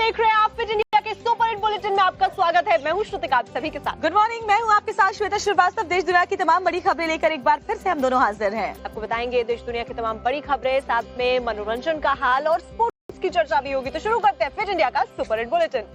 देख रहे हैं आप फिट इंडिया के सुपर हिट बुलेटिन में आपका स्वागत है। मैं हूं श्रुतिका, आप सभी के साथ। गुड मॉर्निंग, मैं हूं आपके साथ श्वेता श्रीवास्तव। देश दुनिया की तमाम बड़ी खबरें लेकर एक बार फिर से हम दोनों हाजिर हैं। आपको बताएंगे देश दुनिया की तमाम बड़ी खबरें, साथ में मनोरंजन का हाल और स्पोर्ट्स की चर्चा भी होगी। तो शुरू करते हैं फिट इंडिया का सुपर हिट बुलेटिन।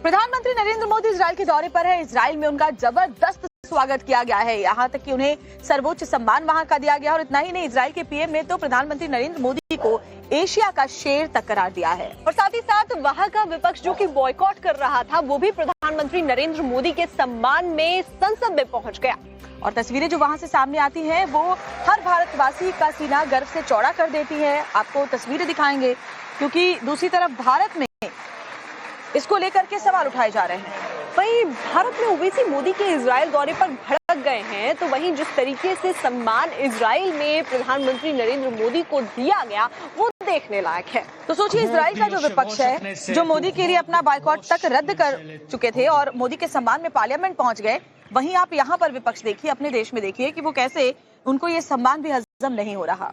प्रधानमंत्री नरेंद्र मोदी इजराइल के दौरे पर है। इजराइल में उनका जबरदस्त स्वागत किया गया है, यहाँ तक कि उन्हें सर्वोच्च सम्मान वहां का दिया गया। और इतना ही नहीं, इजराइल के पीएम ने तो प्रधानमंत्री नरेंद्र मोदी को एशिया का शेर तक करार दिया है। और साथ ही साथ वहां का विपक्ष जो कि बॉयकॉट कर रहा था, वो भी प्रधानमंत्री नरेंद्र मोदी के सम्मान में संसद में पहुंच गया। और तस्वीरें जो वहां से सामने आती हैं, वो हर भारतवासी का सीना गर्व से चौड़ा कर देती है। आपको तस्वीरें दिखाएंगे, क्योंकि दूसरी तरफ भारत में इसको लेकर के सवाल उठाए जा रहे हैं। वहीं भारत में ओवैसी मोदी के इजराइल दौरे पर भड़क गए हैं, तो वहीं जिस तरीके से सम्मान इजराइल में प्रधानमंत्री नरेंद्र मोदी को दिया गया, वो देखने लायक है। तो सोचिए, इजराइल का जो विपक्ष है, जो मोदी के लिए अपना बायकॉट तक रद्द कर चुके थे और मोदी के सम्मान में पार्लियामेंट पहुंच गए, वहीं आप यहाँ पर विपक्ष देखिए, अपने देश में देखिए कि वो कैसे उनको ये सम्मान भी हजम नहीं हो रहा।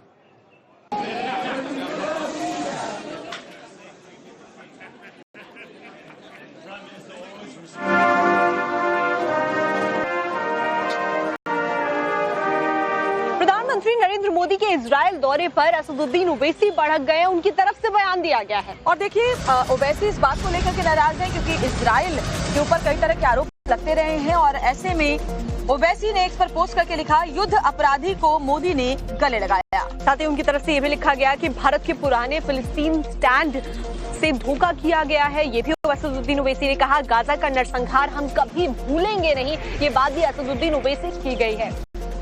प्रधानमंत्री नरेंद्र मोदी के इजराइल दौरे पर असदुद्दीन ओवैसी भड़क गए, उनकी तरफ से बयान दिया गया है। और देखिए, ओवैसी इस बात को लेकर के नाराज हैं, क्योंकि इजराइल के ऊपर कई तरह के आरोप लगते रहे हैं। और ऐसे में ओवैसी ने एक्स पर पोस्ट करके लिखा, युद्ध अपराधी को मोदी ने गले लगाया। साथ ही उनकी तरफ से ये भी लिखा गया कि भारत के पुराने फिलिस्तीन स्टैंड से धोखा किया गया है। ये भी असदुद्दीन ओवैसी ने कहा, गाजा का नरसंहार हम कभी भूलेंगे नहीं। ये बात भी असदुद्दीन ओवैसी की गई है।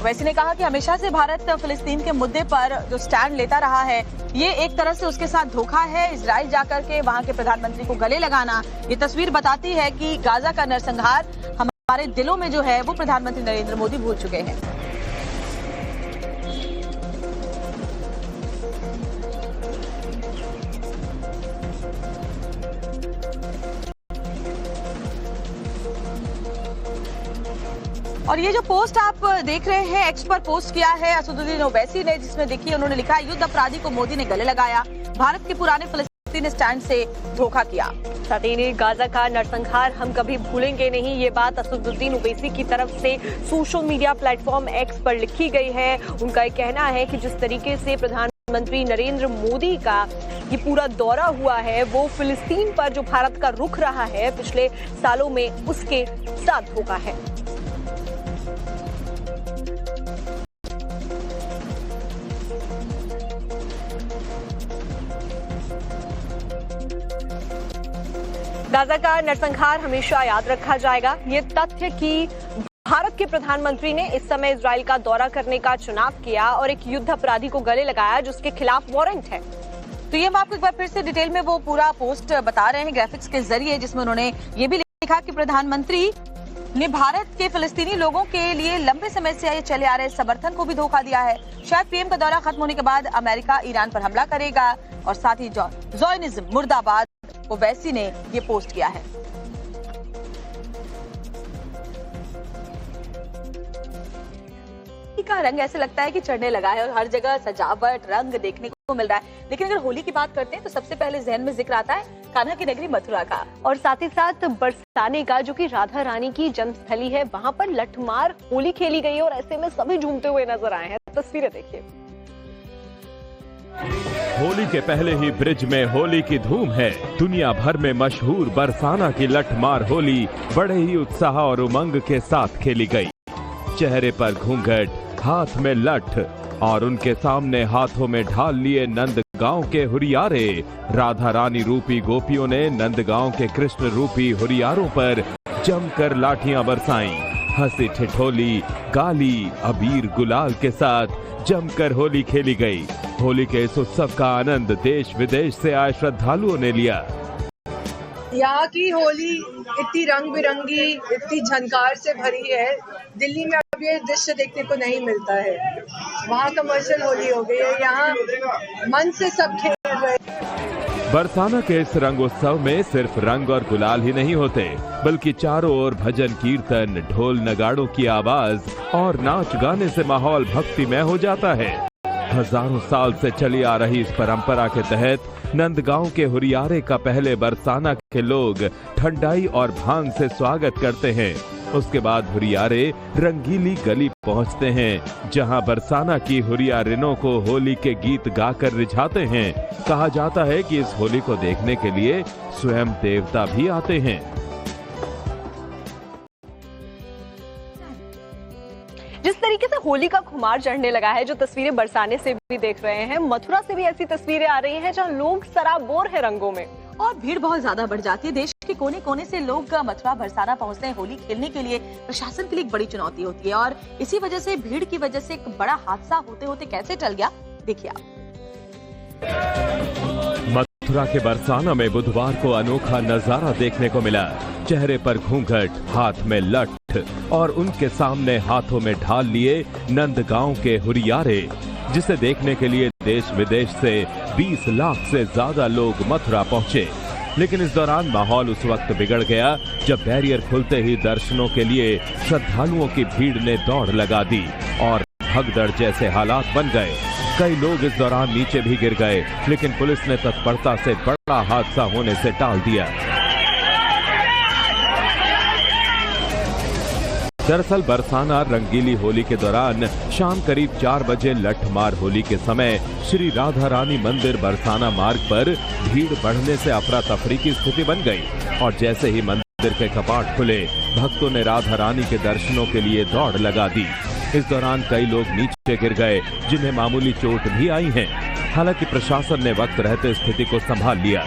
ओवैसी ने कहा कि हमेशा से भारत फिलिस्तीन के मुद्दे पर जो स्टैंड लेता रहा है, ये एक तरह से उसके साथ धोखा है। इजराइल जाकर के वहां के प्रधानमंत्री को गले लगाना, ये तस्वीर बताती है कि गाजा का नरसंहार हमारे दिलों में जो है वो प्रधानमंत्री नरेंद्र मोदी भूल चुके हैं। और ये जो पोस्ट आप देख रहे हैं, एक्स पर पोस्ट किया है असदुद्दीन ओवैसी ने, जिसमें देखिए उन्होंने लिखा है, युद्ध अपराधी को मोदी ने गले लगाया, भारत के पुराने फिलिस्तीन स्टैंड से धोखा किया। साथ ही गाजा का नरसंहार हम कभी भूलेंगे नहीं, ये बात असदुद्दीन ओवैसी की तरफ से सोशल मीडिया प्लेटफॉर्म एक्स पर लिखी गई है। उनका एक कहना है कि जिस तरीके से प्रधानमंत्री नरेंद्र मोदी का ये पूरा दौरा हुआ है, वो फिलिस्तीन पर जो भारत का रुख रहा है पिछले सालों में, उसके साथ धोखा है। गाजा का नरसंहार हमेशा याद रखा जाएगा। ये तथ्य कि भारत के प्रधानमंत्री ने इस समय इजराइल का दौरा करने का चुनाव किया और एक युद्ध अपराधी को गले लगाया जिसके खिलाफ वारंट है। तो ये हम आपको एक बार फिर से डिटेल में वो पूरा पोस्ट बता रहे हैं ग्राफिक्स के जरिए, जिसमें उन्होंने ये भी लिखा कि प्रधानमंत्री ने भारत के फिलिस्तीनी लोगों के लिए लंबे समय से चले आ रहे समर्थन को भी धोखा दिया है। शायद पीएम का दौरा खत्म होने के बाद अमेरिका ईरान पर हमला करेगा। और साथ ही ज़ोयनिज़्म मुर्दाबाद, ओवैसी ने ये पोस्ट किया है। का रंग ऐसे लगता है कि चढ़ने लगा है और हर जगह सजावट, रंग देखने को मिल रहा है। लेकिन अगर होली की बात करते हैं तो सबसे पहले जहन में जिक्र आता है कान्हा की नगरी मथुरा का, और साथ ही साथ बरसाने का, जो कि राधा रानी की जन्मस्थली है। वहां पर लठमार होली खेली गई और ऐसे में सभी झूमते हुए नजर आए हैं। तस्वीरें देखिए। होली के पहले ही ब्रिज में होली की धूम है। दुनिया भर में मशहूर बरसाना की लठमार होली बड़े ही उत्साह और उमंग के साथ खेली गई। चेहरे पर घूंघट, हाथ में लठ और उनके सामने हाथों में ढाल लिए नंदगांव के हुरियारे। राधा रानी रूपी गोपियों ने नंदगांव के कृष्ण रूपी हुरियारों पर जमकर लाठियां बरसाईं। हंसी ठिठोली, गाली, अबीर गुलाल के साथ जमकर होली खेली गई। होली के इस उत्सव का आनंद देश विदेश से आए श्रद्धालुओं ने लिया। यहाँ की होली इतनी रंग बिरंगी, इतनी झनकार से भरी है, दिल्ली में अब ये दृश्य देखने को नहीं मिलता है। वहाँ कमर्शियल होली हो गई है, यहाँ मन से सब खेल रहे हैं। बरसाना के इस रंग उत्सव में सिर्फ रंग और गुलाल ही नहीं होते, बल्कि चारों ओर भजन कीर्तन, ढोल नगाड़ों की आवाज और नाच गाने से माहौल भक्तिमय हो जाता है। हजारों साल से चली आ रही इस परंपरा के तहत नंदगांव के हुरियारे का पहले बरसाना के लोग ठंडाई और भांग से स्वागत करते हैं। उसके बाद हुरियारे रंगीली गली पहुंचते हैं, जहां बरसाना की हुरियारिनों को होली के गीत गाकर रिझाते हैं। कहा जाता है कि इस होली को देखने के लिए स्वयं देवता भी आते हैं। जिस तरीके से होली का खुमार चढ़ने लगा है, जो तस्वीरें बरसाने से भी देख रहे हैं, मथुरा से भी ऐसी तस्वीरें आ रही हैं जहां लोग सराबोर है रंगों में और भीड़ बहुत ज्यादा बढ़ जाती है। देश के कोने कोने से लोग मथुरा बरसाना पहुंचते हैं होली खेलने के लिए। प्रशासन के लिए एक बड़ी चुनौती होती है और इसी वजह से, भीड़ की वजह से एक बड़ा हादसा होते होते कैसे टल गया, देखिए आप। मथुरा के बरसाना में बुधवार को अनोखा नजारा देखने को मिला। चेहरे पर घूंघट, हाथ में लठ और उनके सामने हाथों में ढाल लिए नंदगांव के हुरियारे, जिसे देखने के लिए देश विदेश से 20 लाख से ज्यादा लोग मथुरा पहुंचे। लेकिन इस दौरान माहौल उस वक्त बिगड़ गया जब बैरियर खुलते ही दर्शनों के लिए श्रद्धालुओं की भीड़ ने दौड़ लगा दी और भगदड़ जैसे हालात बन गए। कई लोग इस दौरान नीचे भी गिर गए, लेकिन पुलिस ने तत्परता से बड़ा हादसा होने से टाल दिया। दरअसल बरसाना रंगीली होली के दौरान शाम करीब 4 बजे लठमार होली के समय श्री राधा रानी मंदिर बरसाना मार्ग पर भीड़ बढ़ने से अफरा तफरी की स्थिति बन गई और जैसे ही मंदिर के कपाट खुले, भक्तों ने राधा रानी के दर्शनों के लिए दौड़ लगा दी। इस दौरान कई लोग नीचे गिर गए, जिन्हें मामूली चोट भी आई है। हालांकि प्रशासन ने वक्त रहते स्थिति को संभाल लिया।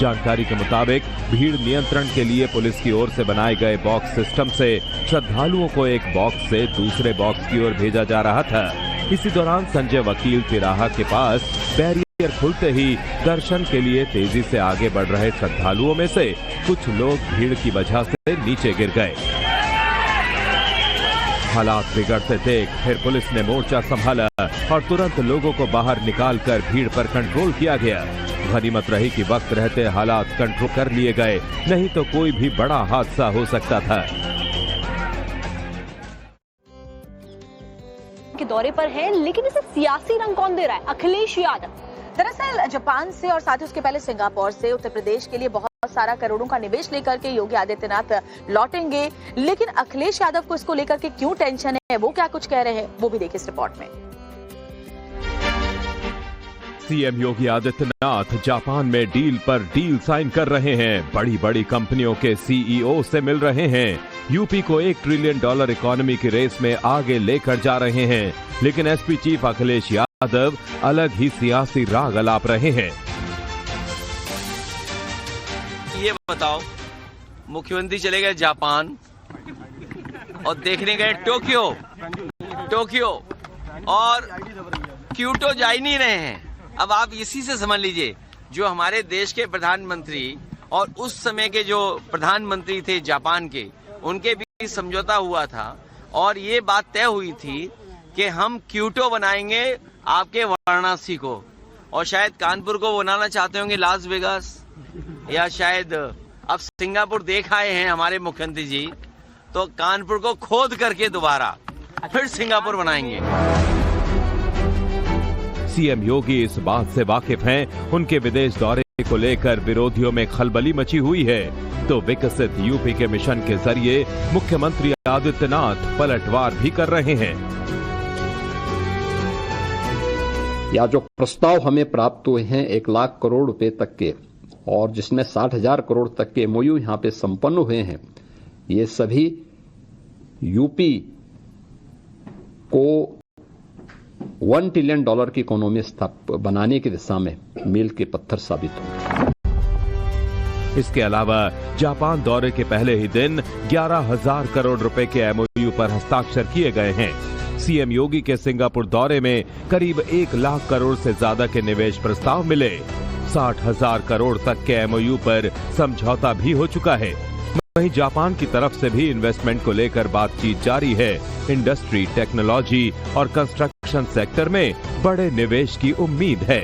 जानकारी के मुताबिक भीड़ नियंत्रण के लिए पुलिस की ओर से बनाए गए बॉक्स सिस्टम से श्रद्धालुओं को एक बॉक्स से दूसरे बॉक्स की ओर भेजा जा रहा था। इसी दौरान संजय वकील तिराहा के पास बैरियर खुलते ही दर्शन के लिए तेजी से आगे बढ़ रहे श्रद्धालुओं में से कुछ लोग भीड़ की वजह से नीचे गिर गए। हालात बिगड़ते देख फिर पुलिस ने मोर्चा संभाला और तुरंत लोगों को बाहर निकालकर भीड़ पर कंट्रोल किया गया। गनीमत रही कि वक्त रहते हालात कंट्रोल कर लिए गए, नहीं तो कोई भी बड़ा हादसा हो सकता था। के दौरे पर है, लेकिन इसे सियासी रंग कौन दे रहा है? अखिलेश यादव। दरअसल जापान से और साथ ही उसके पहले सिंगापुर से उत्तर प्रदेश के लिए बहुत सारा करोड़ों का निवेश लेकर के योगी आदित्यनाथ लौटेंगे, लेकिन अखिलेश यादव को इसको लेकर के क्यों टेंशन है, वो क्या कुछ कह रहे हैं, वो भी देखिए इस रिपोर्ट में। सीएम योगी आदित्यनाथ जापान में डील पर डील साइन कर रहे हैं। बड़ी बड़ी कंपनियों के सीईओ से मिल रहे हैं। यूपी को $1 ट्रिलियन इकोनॉमी की रेस में आगे लेकर जा रहे हैं। लेकिन एसपी चीफ अखिलेश यादव अलग ही सियासी राग अलाप रहे हैं। ये बताओ, मुख्यमंत्री चले गए जापान और देखने गए टोक्यो और क्योटो जा ही नहीं रहे हैं। अब आप इसी से समझ लीजिए, जो हमारे देश के प्रधानमंत्री और उस समय के जो प्रधानमंत्री थे जापान के, उनके बीच समझौता हुआ था और ये बात तय हुई थी कि हम क्योटो बनाएंगे आपके वाराणसी को, और शायद कानपुर को बनाना चाहते होंगे लास वेगास, या शायद अब सिंगापुर देख आए हैं हमारे मुख्यमंत्री जी, तो कानपुर को खोद करके दोबारा फिर सिंगापुर बनाएंगे। सीएम योगी इस बात से वाकिफ हैं। उनके विदेश दौरे को लेकर विरोधियों में खलबली मची हुई है, तो विकसित यूपी के मिशन के जरिए मुख्यमंत्री आदित्यनाथ पलटवार भी कर रहे हैं। या जो प्रस्ताव हमें प्राप्त हुए हैं 1 लाख करोड़ रुपए तक के, और जिसमें 60,000 करोड़ तक के एमओयू यहाँ पे संपन्न हुए हैं, ये सभी यूपी को $1 ट्रिलियन की इकोनॉमी बनाने की दिशा में मील के पत्थर साबित होंगे। इसके अलावा जापान दौरे के पहले ही दिन 11,000 करोड़ रुपए के एमओयू पर हस्ताक्षर किए गए हैं। सीएम योगी के सिंगापुर दौरे में करीब 1 लाख करोड़ से ज्यादा के निवेश प्रस्ताव मिले। 60,000 करोड़ तक के एमओयू पर समझौता भी हो चुका है। वहीं जापान की तरफ से भी इन्वेस्टमेंट को लेकर बातचीत जारी है। इंडस्ट्री, टेक्नोलॉजी और कंस्ट्रक्शन सेक्टर में बड़े निवेश की उम्मीद है।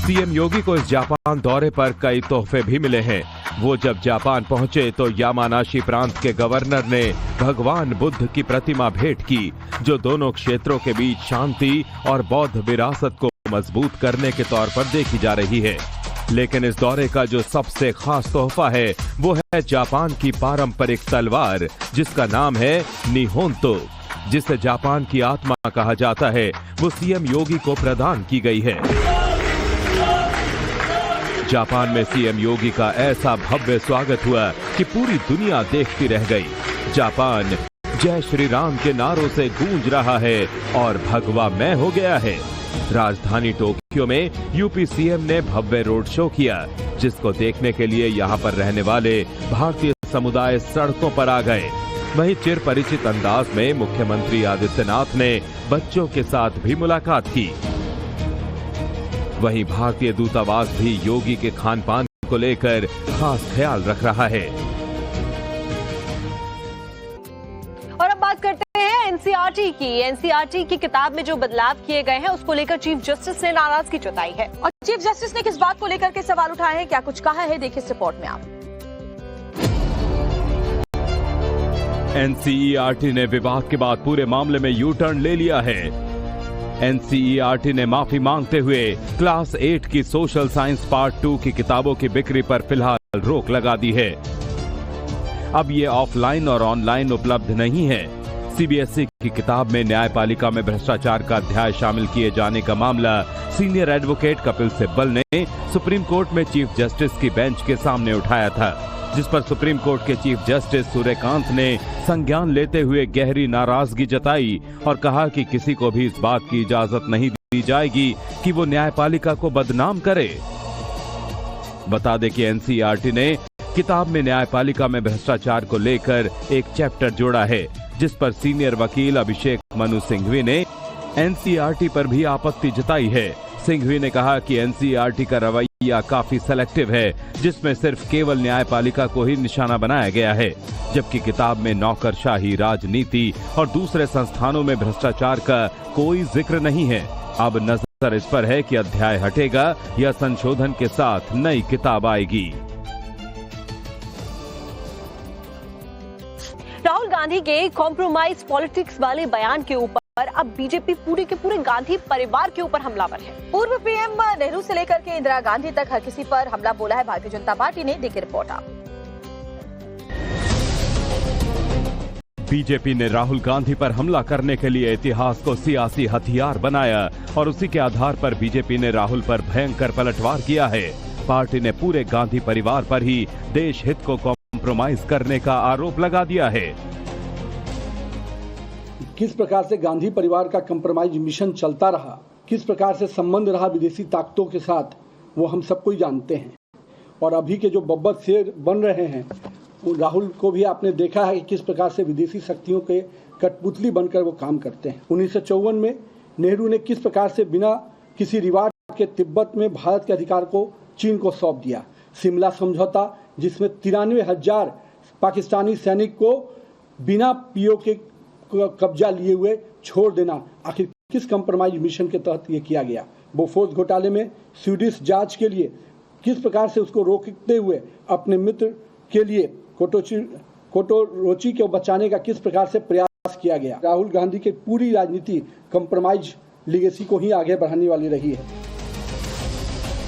सीएम योगी को इस जापान दौरे पर कई तोहफे भी मिले हैं। वो जब जापान पहुंचे तो यामानाशी प्रांत के गवर्नर ने भगवान बुद्ध की प्रतिमा भेंट की, जो दोनों क्षेत्रों के बीच शांति और बौद्ध विरासत को मजबूत करने के तौर पर देखी जा रही है। लेकिन इस दौरे का जो सबसे खास तोहफा है वो है जापान की पारंपरिक तलवार, जिसका नाम है निहोंतो, जिसे जापान की आत्मा कहा जाता है। वो सीएम योगी को प्रदान की गई है। जापान में सीएम योगी का ऐसा भव्य स्वागत हुआ कि पूरी दुनिया देखती रह गई। जापान जय श्री राम के नारों से गूंज रहा है और भगवा मैं हो गया है। राजधानी टोक्यो में यूपी सीएम ने भव्य रोड शो किया, जिसको देखने के लिए यहाँ पर रहने वाले भारतीय समुदाय सड़कों पर आ गए। वहीं चिर परिचित अंदाज में मुख्यमंत्री आदित्यनाथ ने बच्चों के साथ भी मुलाकात की। वहीं भारतीय दूतावास भी योगी के खान पान को लेकर खास ख्याल रख रहा है। और अब बात करते हैं एनसीईआरटी की। एनसीईआरटी की किताब में जो बदलाव किए गए हैं उसको लेकर चीफ जस्टिस ने नाराजगी जताई है। और चीफ जस्टिस ने किस बात को लेकर के सवाल उठाए हैं, क्या कुछ कहा है, देखिए इस रिपोर्ट में आप। एनसीईआरटी ने विवाद के बाद पूरे मामले में यू टर्न ले लिया है। एनसीईआरटी ने माफी मांगते हुए क्लास 8 की सोशल साइंस पार्ट 2 की किताबों की बिक्री पर फिलहाल रोक लगा दी है। अब ये ऑफलाइन और ऑनलाइन उपलब्ध नहीं है। सीबीएसई की किताब में न्यायपालिका में भ्रष्टाचार का अध्याय शामिल किए जाने का मामला सीनियर एडवोकेट कपिल सिब्बल ने सुप्रीम कोर्ट में चीफ जस्टिस की बेंच के सामने उठाया था, जिस पर सुप्रीम कोर्ट के चीफ जस्टिस सूर्यकांत ने संज्ञान लेते हुए गहरी नाराजगी जताई और कहा कि किसी को भी इस बात की इजाजत नहीं दी जाएगी कि वो न्यायपालिका को बदनाम करे। बता दें कि एनसीईआरटी ने किताब में न्यायपालिका में भ्रष्टाचार को लेकर एक चैप्टर जोड़ा है, जिस पर सीनियर वकील अभिषेक मनु सिंघवी ने एनसीईआरटी पर भी आपत्ति जताई है। सिंघवी ने कहा कि एनसीईआरटी का रवैया काफी सेलेक्टिव है, जिसमें सिर्फ केवल न्यायपालिका को ही निशाना बनाया गया है, जबकि किताब में नौकरशाही, राजनीति और दूसरे संस्थानों में भ्रष्टाचार का कोई जिक्र नहीं है। अब नजर इस पर है कि अध्याय हटेगा या संशोधन के साथ नई किताब आएगी। राहुल गांधी के कॉम्प्रोमाइज पॉलिटिक्स वाले बयान के ऊपर अब बीजेपी पूरे के पूरे गांधी परिवार के ऊपर हमलावर है। पूर्व पीएम नेहरू से लेकर के इंदिरा गांधी तक हर किसी पर हमला बोला है भारतीय जनता पार्टी ने, देखिए रिपोर्ट आप। बीजेपी ने राहुल गांधी पर हमला करने के लिए इतिहास को सियासी हथियार बनाया और उसी के आधार पर बीजेपी ने राहुल पर भयंकर पलटवार किया है। पार्टी ने पूरे गांधी परिवार पर ही देश हित को कॉम्प्रोमाइज करने का आरोप लगा दिया है। किस प्रकार से गांधी परिवार का कंप्रोमाइज मिशन चलता रहा, किस प्रकार से संबंध रहा विदेशी ताकतों के साथ, वो हम सबको ही जानते हैं। और अभी के जो बब्बर शेर बन रहे हैं, राहुल को भी आपने देखा है कि किस प्रकार से विदेशी शक्तियों के कठपुतली बनकर वो काम करते हैं। 1954 में नेहरू ने किस प्रकार से बिना किसी रिवाज के तिब्बत में भारत के अधिकार को चीन को सौंप दिया। शिमला समझौता, जिसमें 93,000 पाकिस्तानी सैनिक को बिना पीओ के कब्जा लिए हुए छोड़ देना, आखिर किस कंप्रोमाइज मिशन के तहत ये किया गया। बोफोर्स घोटाले में स्वीडिश जांच के लिए किस प्रकार से उसको रोकते हुए अपने मित्र के लिए कोटोरोची को बचाने का किस प्रकार से प्रयास किया गया। राहुल गांधी की पूरी राजनीति कंप्रोमाइज लीगेसी को ही आगे बढ़ाने वाली रही है।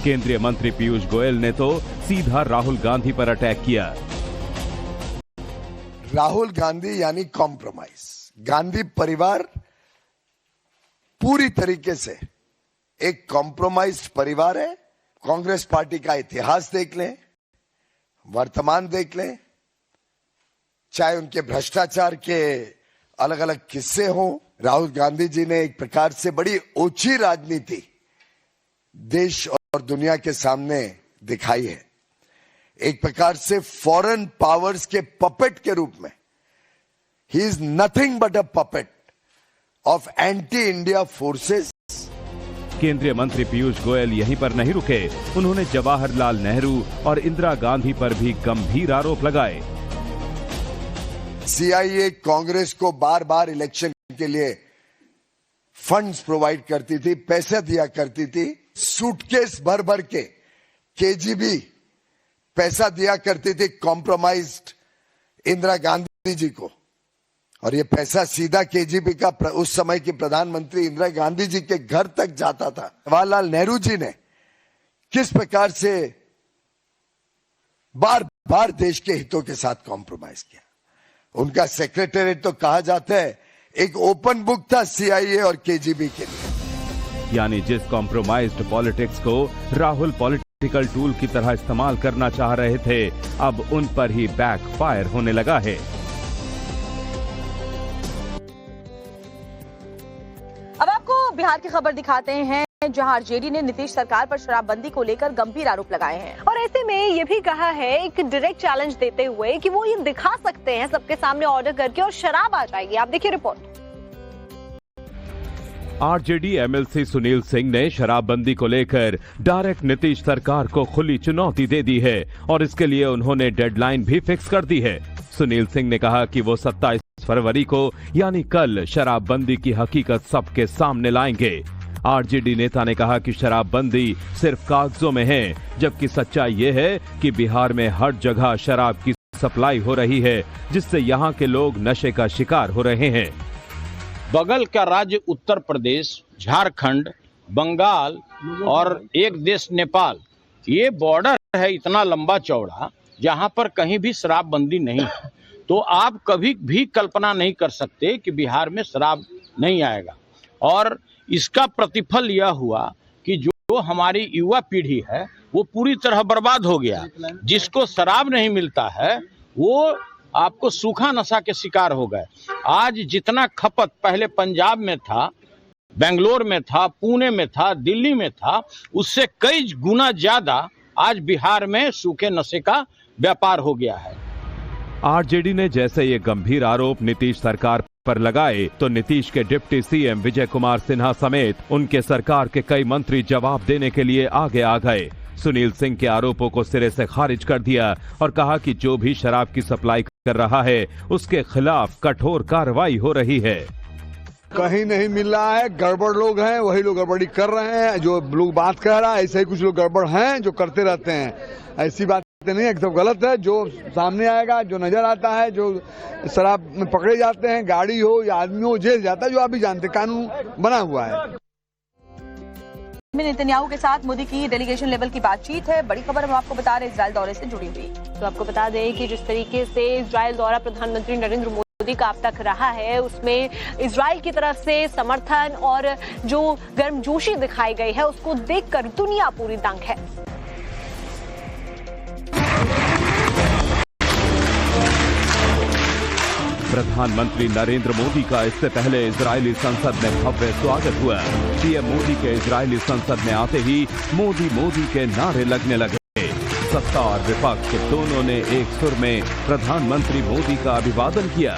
केंद्रीय मंत्री पीयूष गोयल ने तो सीधा राहुल गांधी पर अटैक किया। राहुल गांधी यानी कॉम्प्रोमाइज। गांधी परिवार पूरी तरीके से एक कॉम्प्रोमाइज्ड परिवार है। कांग्रेस पार्टी का इतिहास देख लें, वर्तमान देख लें, चाहे उनके भ्रष्टाचार के अलग अलग किस्से हों। राहुल गांधी जी ने एक प्रकार से बड़ी ओछी राजनीति देश और दुनिया के सामने दिखाई है। एक प्रकार से फॉरेन पावर्स के पपेट के रूप में he is nothing but a puppet of anti India forces. केंद्रीय मंत्री पीयूष गोयल यहीं पर नहीं रुके, उन्होंने जवाहरलाल नेहरू और इंदिरा गांधी पर भी गंभीर आरोप लगाए। सीआईए कांग्रेस को बार बार इलेक्शन के लिए फंड्स प्रोवाइड करती थी, पैसे दिया करती थी। सूटकेस भर भर के केजीबी पैसा दिया करती थी कॉम्प्रोमाइज्ड इंदिरा गांधी जी को, और ये पैसा सीधा केजीबी का उस समय की प्रधानमंत्री इंदिरा गांधी जी के घर तक जाता था। जवाहरलाल नेहरू जी ने किस प्रकार से बार बार देश के हितों के साथ कॉम्प्रोमाइज किया। उनका सेक्रेटेरिएट तो कहा जाता है एक ओपन बुक था सीआईए और केजीबी के लिए। यानी जिस कॉम्प्रोमाइज्ड पॉलिटिक्स को राहुल पॉलिटिकल टूल की तरह इस्तेमाल करना चाह रहे थे, अब उन पर ही बैकफायर होने लगा है। अब आपको बिहार की खबर दिखाते हैं, जहां आरजेडी ने नीतीश सरकार पर शराबबंदी को लेकर गंभीर आरोप लगाए हैं और ऐसे में ये भी कहा है, एक डायरेक्ट चैलेंज देते हुए कि वो ये दिखा सकते हैं सबके सामने ऑर्डर करके और शराब आ जाएगी। आप देखिए report. RJD MLC Sunil Singh ने शराबबंदी को लेकर डायरेक्ट नीतीश सरकार को खुली चुनौती दे दी है और इसके लिए उन्होंने डेडलाइन भी फिक्स कर दी है। सुनील सिंह ने कहा कि वो 27 फरवरी को यानी कल शराबबंदी की हकीकत सबके सामने लाएंगे। आरजेडी नेता ने कहा कि शराबबंदी सिर्फ कागजों में है, जबकि सच्चाई ये है कि बिहार में हर जगह शराब की सप्लाई हो रही है, जिससे यहाँ के लोग नशे का शिकार हो रहे हैं। बगल का राज्य उत्तर प्रदेश, झारखंड, बंगाल और एक देश नेपाल, ये बॉर्डर है इतना लंबा चौड़ा जहां पर कहीं भी शराबबंदी नहीं है। तो आप कभी भी कल्पना नहीं कर सकते कि बिहार में शराब नहीं आएगा। और इसका प्रतिफल यह हुआ कि जो हमारी युवा पीढ़ी है वो पूरी तरह बर्बाद हो गया। जिसको शराब नहीं मिलता है वो आपको सूखा नशा के शिकार हो गए। आज जितना खपत पहले पंजाब में था, बेंगलोर में था, पुणे में था, दिल्ली में था, उससे कई गुना ज्यादा आज बिहार में सूखे नशे का व्यापार हो गया है। आरजेडी ने जैसे ये गंभीर आरोप नीतीश सरकार पर लगाए तो नीतीश के डिप्टी सीएम विजय कुमार सिन्हा समेत उनके सरकार के कई मंत्री जवाब देने के लिए आगे आ गए। सुनील सिंह के आरोपों को सिरे से खारिज कर दिया और कहा कि जो भी शराब की सप्लाई कर रहा है उसके खिलाफ कठोर कार्रवाई हो रही है। कहीं नहीं मिल रहा है, गड़बड़ लोग हैं, वही लोग गड़बड़ी कर रहे हैं। जो लोग बात कह रहा है ऐसे ही कुछ लोग गड़बड़ हैं जो करते रहते हैं। ऐसी बात नहीं है, सब गलत है। जो सामने आएगा, जो नजर आता है, जो शराब में पकड़े जाते हैं, गाड़ी हो या आदमी हो, जेल जाता है। जो आप भी जानते, कानून बना हुआ है। नेतन्याहू के साथ मोदी की डेलीगेशन लेवल की बातचीत है। बड़ी खबर हम आपको बता रहे इजराइल दौरे से जुड़ी हुई। तो आपको बता दें कि जिस तरीके से इजराइल दौरा प्रधानमंत्री नरेंद्र मोदी का अब तक रहा है, उसमें इजराइल की तरफ से समर्थन और जो गर्मजोशी दिखाई गई है उसको देखकर दुनिया पूरी दंग है। प्रधानमंत्री नरेंद्र मोदी का इससे पहले इजरायली संसद में भव्य स्वागत हुआ। पीएम मोदी के इजरायली संसद में आते ही मोदी मोदी के नारे लगने लगे। सत्ता और विपक्ष दोनों ने एक सुर में प्रधानमंत्री मोदी का अभिवादन किया।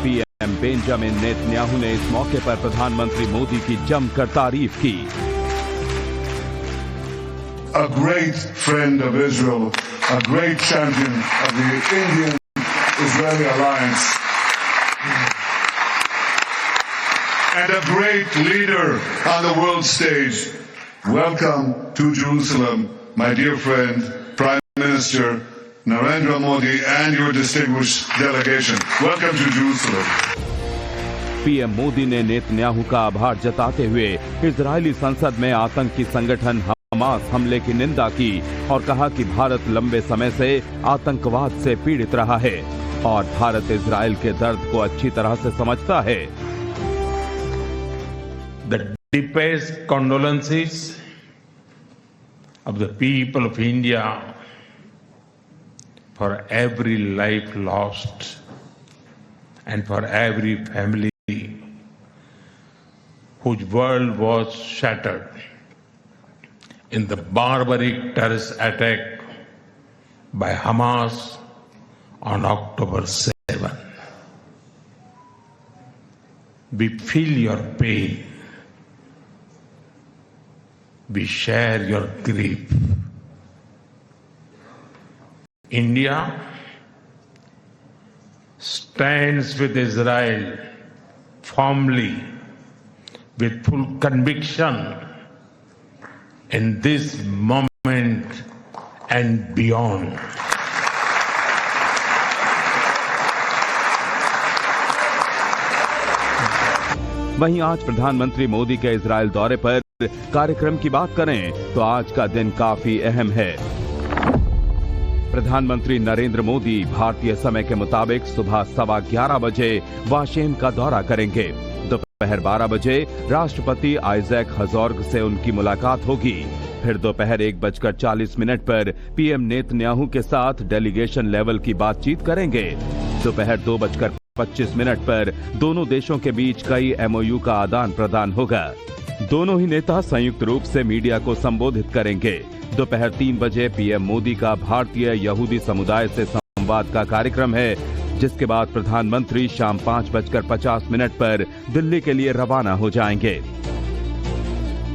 पीएम बेंजामिन नेतन्याहू ने इस मौके पर प्रधानमंत्री मोदी की जमकर तारीफ की। A great friend of Israel, a great champion of the Indian-Israeli alliance, and a great leader on the world stage. Welcome to Jerusalem, my dear friend, Prime Minister Narendra Modi and your distinguished delegation. Welcome to Jerusalem. PM Modi ने Netanyahu का आभार जताते हुए Israeli संसद में आतंकी संगठन Hamas हमले की निंदा की और कहा कि भारत लंबे समय से आतंकवाद से पीड़ित रहा है और भारत इजरायल के दर्द को अच्छी तरह से समझता है। The deepest condolences of the people of India for every life lost and for every family whose world was shattered in the barbaric terrorist attack by Hamas on October 7. We feel your pain. We share your grief. India stands with Israel firmly, with full conviction in this moment and beyond. वहीं आज प्रधानमंत्री मोदी के Israel दौरे पर कार्यक्रम की बात करें तो आज का दिन काफी अहम है। प्रधानमंत्री नरेंद्र मोदी भारतीय समय के मुताबिक सुबह 11:15 बजे वाशेम का दौरा करेंगे। दोपहर 12 बजे राष्ट्रपति आइजैक हजोर्ग से उनकी मुलाकात होगी। फिर दोपहर 1:40 पर पीएम नेतन्याहू के साथ डेलीगेशन लेवल की बातचीत करेंगे। दोपहर 2:25 पर दोनों देशों के बीच कई एमओयू का आदान प्रदान होगा। दोनों ही नेता संयुक्त रूप से मीडिया को संबोधित करेंगे। दोपहर 3 बजे पीएम मोदी का भारतीय यहूदी समुदाय से संवाद का कार्यक्रम है, जिसके बाद प्रधानमंत्री शाम 5:50 पर दिल्ली के लिए रवाना हो जाएंगे।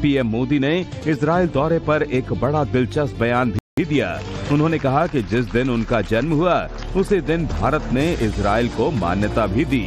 पीएम मोदी ने इजरायल दौरे पर एक बड़ा दिलचस्प बयान भी दिया। उन्होंने कहा कि जिस दिन उनका जन्म हुआ उसी दिन भारत ने इजरायल को मान्यता भी दी।